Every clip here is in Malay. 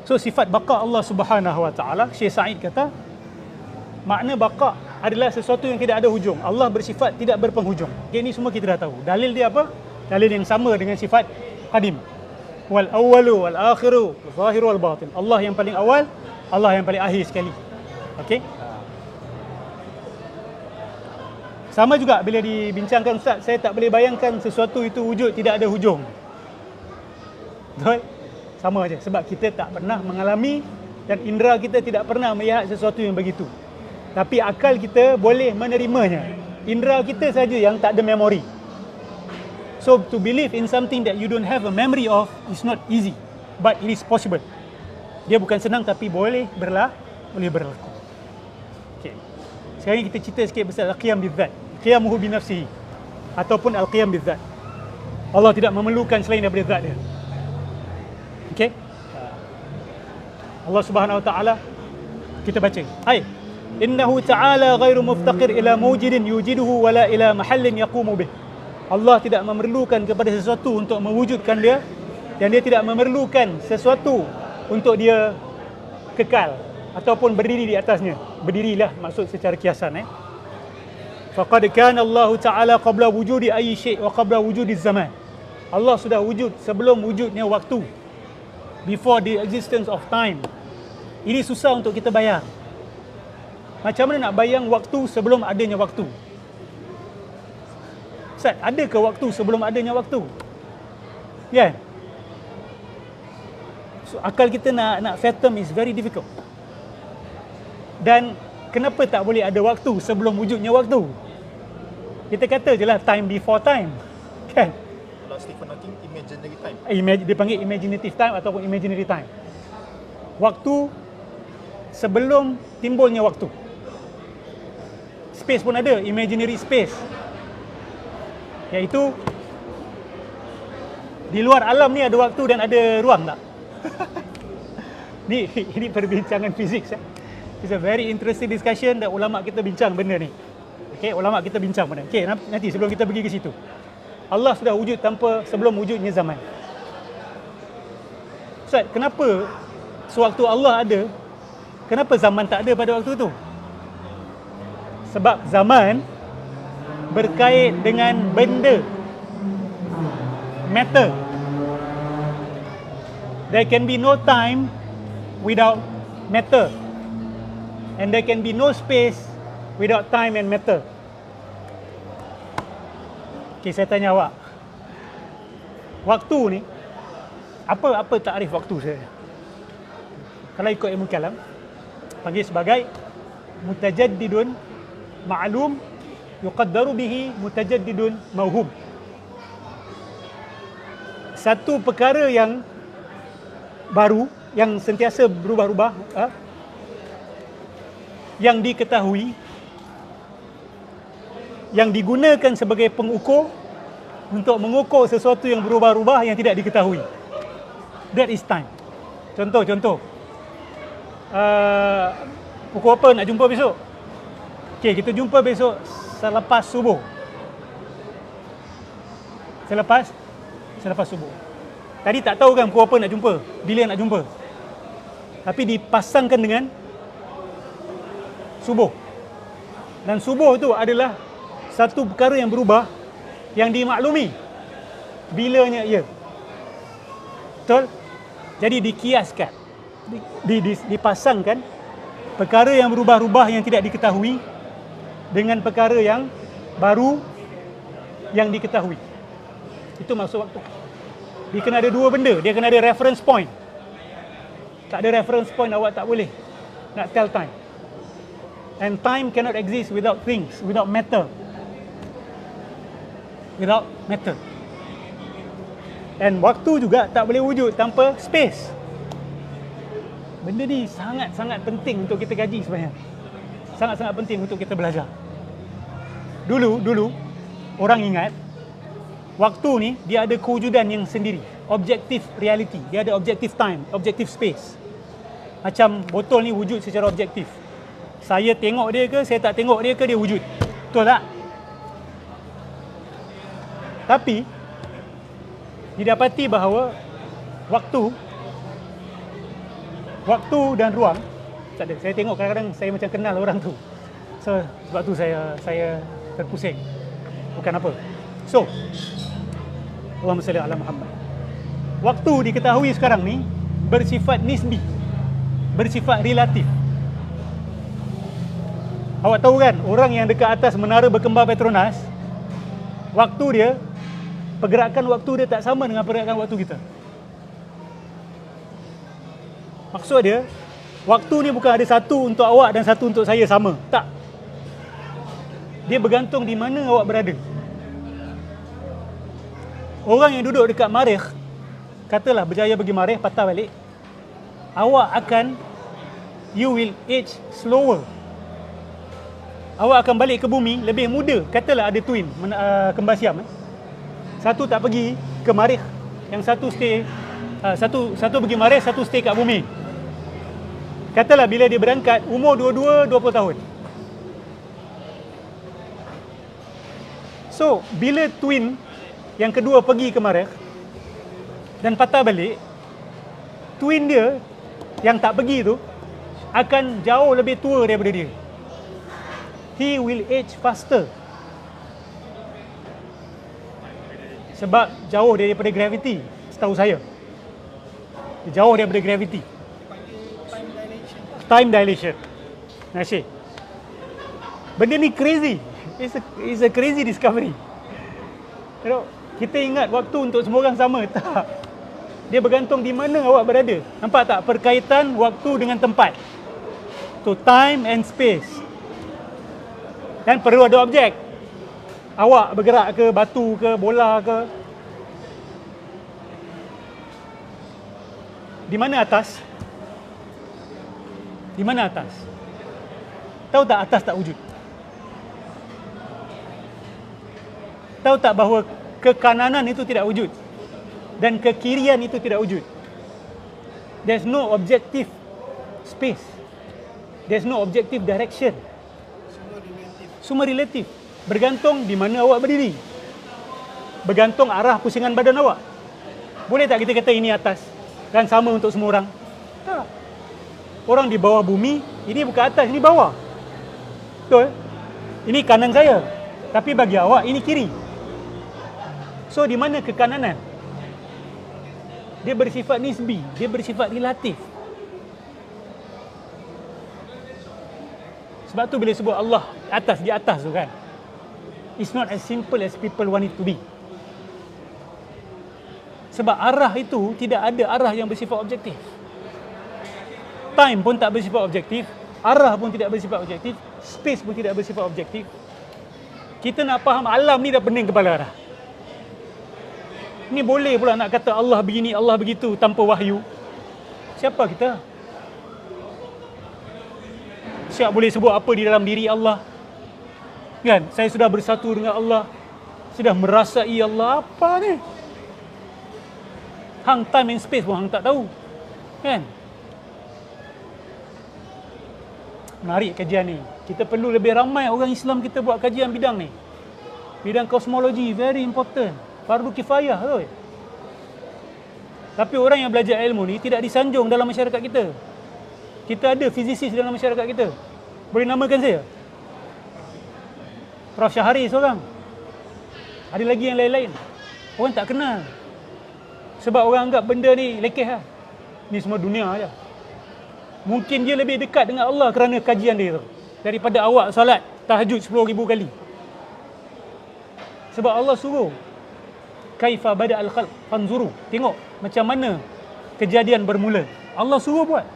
So sifat baqa Allah Subhanahu Wa Taala, Syekh Said kata, makna baqa adalah sesuatu yang tidak ada hujung. Allah bersifat tidak berpenghujung. Okay, ini semua kita dah tahu. Dalil dia apa? Dalil yang sama dengan sifat qadim. Wal awwalu wal akhiru wal zahiru wal batin. Allah yang paling awal, Allah yang paling akhir sekali. Okey. Sama juga bila dibincangkan, Ustaz, saya tak boleh bayangkan sesuatu itu wujud tidak ada hujung. Betul? Sama aja, sebab kita tak pernah mengalami dan indera kita tidak pernah melihat sesuatu yang begitu. Tapi akal kita boleh menerimanya. Indera kita saja yang tak ada memori. So to believe in something that you don't have a memory of is not easy, but it is possible. Dia bukan senang tapi boleh berlaku. Okay. Sekarang kita cerita sikit pasal al-qiyam bidzat. Qiyamuhu bi nafsihi ataupun al-qiyam bidzat. Allah tidak memerlukan selain daripada zat dia. Okey. Allah Subhanahu Wa Taala, kita baca. Hai. Innahu ta'ala ghairu muftaqir ila mawjidin yujiduhu wala ila mahallin yaqumu bih. Allah tidak memerlukan kepada sesuatu untuk mewujudkan dia, dan dia tidak memerlukan sesuatu untuk dia kekal ataupun berdiri di atasnya. Berdirilah maksud secara kiasan. Faqad kana Allah Ta'ala qabla wujudi ayyi syai' wa qabla wujudi zaman. Allah sudah wujud sebelum wujudnya waktu. Before the existence of time. Ini susah untuk kita bayang. Macam mana nak bayang waktu sebelum adanya waktu? Ustaz, adakah waktu sebelum adanya waktu? Ya. Yeah. So, akal kita nak fathom is very difficult. Dan kenapa tak boleh ada waktu sebelum wujudnya waktu? Kita kata je lah time before time. Kan? Kalau Stephen Hawking, imaginary time. Dia panggil imaginative time ataupun imaginary time. Waktu sebelum timbulnya waktu. Space pun ada, imaginary space. Iaitu di luar alam ni ada waktu dan ada ruang tak? Ini perbincangan fizik. It's a very interesting discussion dan ulama kita bincang benda ni. Okey, ulama kita bincang benda. Okey, nanti sebelum kita pergi ke situ. Allah sudah wujud tanpa sebelum wujudnya zaman. Ustaz, kenapa sewaktu Allah ada, kenapa zaman tak ada pada waktu tu? Sebab zaman berkait dengan benda, matter. There can be no time without matter, and there can be no space without time and matter. Okay, saya tanya awak, waktu ni, apa takrif waktu saya? Kalau ikut ilmu kalam, panggil sebagai mutajaddidun ma'lum yuqaddaru bihi mutajaddidun mauhum. Satu perkara yang baru, yang sentiasa berubah-ubah, yang diketahui, yang digunakan sebagai pengukur untuk mengukur sesuatu yang berubah-ubah yang tidak diketahui. That is time. Contoh, pukul apa nak jumpa besok? Okay, kita jumpa besok selepas subuh. Selepas subuh. Tadi tak tahu kan pukul apa nak jumpa, bila nak jumpa. Tapi dipasangkan dengan subuh. Dan subuh itu adalah satu perkara yang berubah, yang dimaklumi bilanya ia. Betul? Jadi dikiaskan, dipasangkan perkara yang berubah-ubah yang tidak diketahui dengan perkara yang baru yang diketahui. Itu maksud waktu. Dia kena ada dua benda. Dia kena ada reference point. Tak ada reference point, awak tak boleh nak tell time. And time cannot exist without things, without matter. Without matter. And waktu juga tak boleh wujud tanpa space. Benda ni sangat-sangat penting untuk kita kaji sebenarnya. Sangat-sangat penting untuk kita belajar. Dulu orang ingat waktu ni dia ada kewujudan yang sendiri, objective reality. Dia ada objective time, objective space. Macam botol ni wujud secara objektif. Saya tengok dia ke, saya tak tengok dia ke, dia wujud. Betul tak? Tapi didapati bahawa waktu waktu dan ruang tak ada. Saya tengok kadang-kadang saya macam kenal orang tu. So, sebab tu saya terpusing. Bukan apa. So, Allahumma salli ala Muhammad. Waktu diketahui sekarang ni bersifat nisbi, bersifat relatif. Awak tahu kan, orang yang dekat atas menara berkembar Petronas, waktu dia, pergerakan waktu dia tak sama dengan pergerakan waktu kita. Maksud dia, waktu ni bukan ada satu untuk awak dan satu untuk saya sama. Tak. Dia bergantung di mana awak berada. Orang yang duduk dekat Marikh, katalah berjaya pergi Marikh, patah balik, awak akan, you will age slower. Awak akan balik ke bumi lebih muda. Katalah ada twin, kembar siam. Satu tak pergi ke Marikh, yang satu stay, satu pergi Marikh, satu stay kat bumi. Katalah bila dia berangkat, umur dua-dua 20 tahun. So, bila twin yang kedua pergi ke Marikh dan patah balik, twin dia yang tak pergi tu akan jauh lebih tua daripada dia. He will age faster. Sebab jauh daripada gravity, setahu saya. Dia jauh daripada gravity. Time dilation. Nasyid. Benda ni crazy. It's a crazy discovery. You know, kita ingat waktu untuk semua orang sama. Tak. Dia bergantung di mana awak berada. Nampak tak perkaitan waktu dengan tempat? So time and space. Dan perlu ada objek. Awak bergerak ke, batu ke, bola ke. Di mana atas? Di mana atas? Tahu tak atas tak wujud? Tahu tak bahawa kekanan itu tidak wujud dan kekirian itu tidak wujud? There's no objective space. There's no objective direction. Semua relatif. Bergantung di mana awak berdiri. Bergantung arah pusingan badan awak. Boleh tak kita kata ini atas dan sama untuk semua orang? Tak. Orang di bawah bumi, ini bukan atas, ini bawah. Betul? Ini kanan saya. Tapi bagi awak, ini kiri. So, di mana kekananan? Dia bersifat nisbi, dia bersifat relatif. Sebab tu bila sebut Allah atas, di atas tu kan, it's not as simple as people want it to be. Sebab arah itu tidak ada arah yang bersifat objektif. Time pun tak bersifat objektif, arah pun tidak bersifat objektif, space pun tidak bersifat objektif. Kita nak faham alam ni dah pening kepala dah. Ni boleh pula nak kata Allah begini, Allah begitu tanpa wahyu. Siapa kita? Siap boleh sebut apa di dalam diri Allah? Kan? Saya sudah bersatu dengan Allah, sudah merasai Allah. Apa ni? Hang time and space pun hang tak tahu. Kan? Menarik kajian ni. Kita perlu lebih ramai orang Islam kita buat kajian bidang ni. Bidang kosmologi, very important. Fardu kifayah tu. Tapi orang yang belajar ilmu ni tidak disanjung dalam masyarakat kita. Kita ada fizisis dalam masyarakat kita. Boleh namakan saya? Prof. Syahari seorang. Ada lagi yang lain-lain. Orang tak kenal. Sebab orang anggap benda ni lekeh lah. Ni semua dunia aja. Mungkin dia lebih dekat dengan Allah kerana kajian dia tu, daripada awak salat tahajud 10,000 kali. Sebab Allah suruh, kaifa bada'al khalq fanzuru, tengok macam mana kejadian bermula. Allah suruh buat.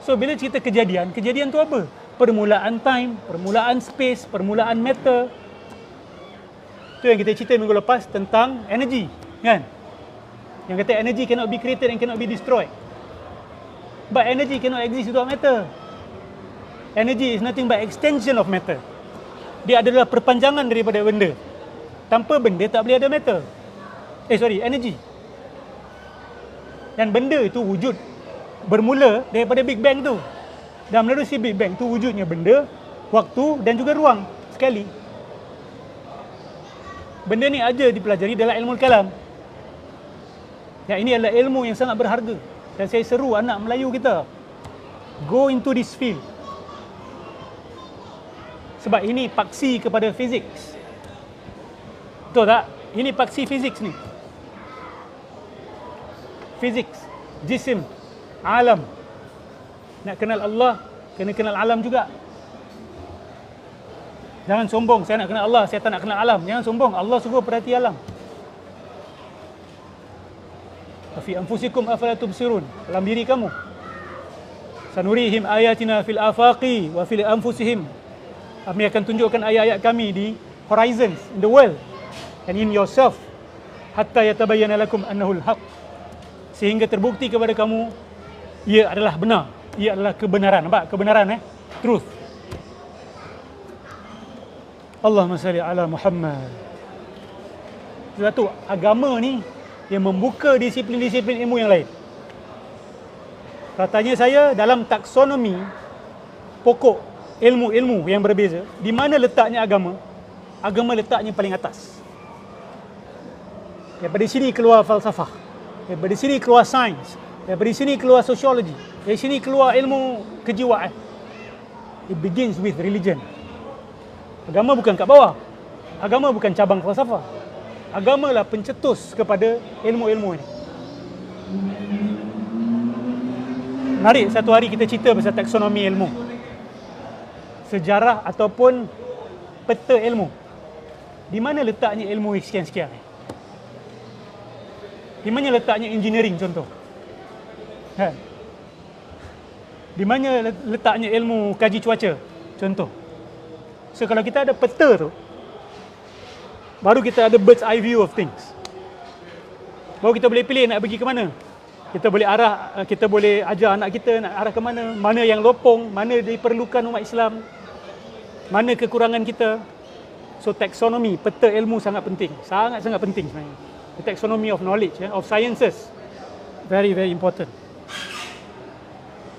So bila cerita kejadian, kejadian tu apa? Permulaan time, permulaan space, permulaan matter. Tu yang kita cerita minggu lepas tentang energy, kan? Yang kata energy cannot be created and cannot be destroyed. But energy cannot exist without matter. Energy is nothing but extension of matter. Dia adalah perpanjangan daripada benda. Tanpa benda tak boleh ada matter. Energy. Dan benda itu wujud bermula daripada Big Bang tu. Dan menerusi Big Bang tu wujudnya benda, waktu dan juga ruang sekali. Benda ni aja dipelajari dalam ilmu kalam. Yang ini adalah ilmu yang sangat berharga. Dan saya seru anak Melayu kita, go into this field. Sebab ini paksi kepada fizik. Betul tak? Ini paksi fizik ni. Fizik, jisim, alam. Nak kenal Allah, kena kenal alam juga. Jangan sombong, saya nak kenal Allah, saya tak nak kenal alam. Jangan sombong, Allah suruh perhati alam. Fi anfusikum afala tubsirun. Dalam diri kamu. Sanurihim ayatina fil afaqi wa fil anfusihim. Kami akan tunjukkan ayat-ayat kami di horizons, in the world, and in yourself, hatta yatabayyana lakum annahu al-haq. Sehingga terbukti kepada kamu, ia adalah benar, ia adalah kebenaran. Nampak? Kebenaran, truth. Allahumma salli ala Muhammad. Sebab tu agama ni yang membuka disiplin-disiplin ilmu yang lain. Kalau tanya saya, dalam taksonomi pokok ilmu-ilmu yang berbeza, di mana letaknya agama? Agama letaknya paling atas. Daripada sini keluar falsafah, daripada sini keluar sains, daripada sini keluar sosiologi, dari sini keluar ilmu kejiwaan. It begins with religion. Agama bukan kat bawah. Agama bukan cabang falsafah. Agama lah pencetus kepada ilmu-ilmu ini. Menarik, satu hari kita cerita pasal taksonomi ilmu, sejarah ataupun peta ilmu. Di mana letaknya ilmu sekian-sekian? Di mana letaknya engineering contoh? Di mana letaknya ilmu kaji cuaca contoh? So kalau kita ada peta tu, baru kita ada bird's eye view of things. Baru kita boleh pilih nak pergi ke mana. Kita boleh arah, kita boleh ajar anak kita nak arah ke mana, mana yang lopong, mana diperlukan umat Islam, mana kekurangan kita. So taksonomi, peta ilmu sangat penting. Sangat-sangat penting sebenarnya. The taxonomy of knowledge, of sciences. Very, very important.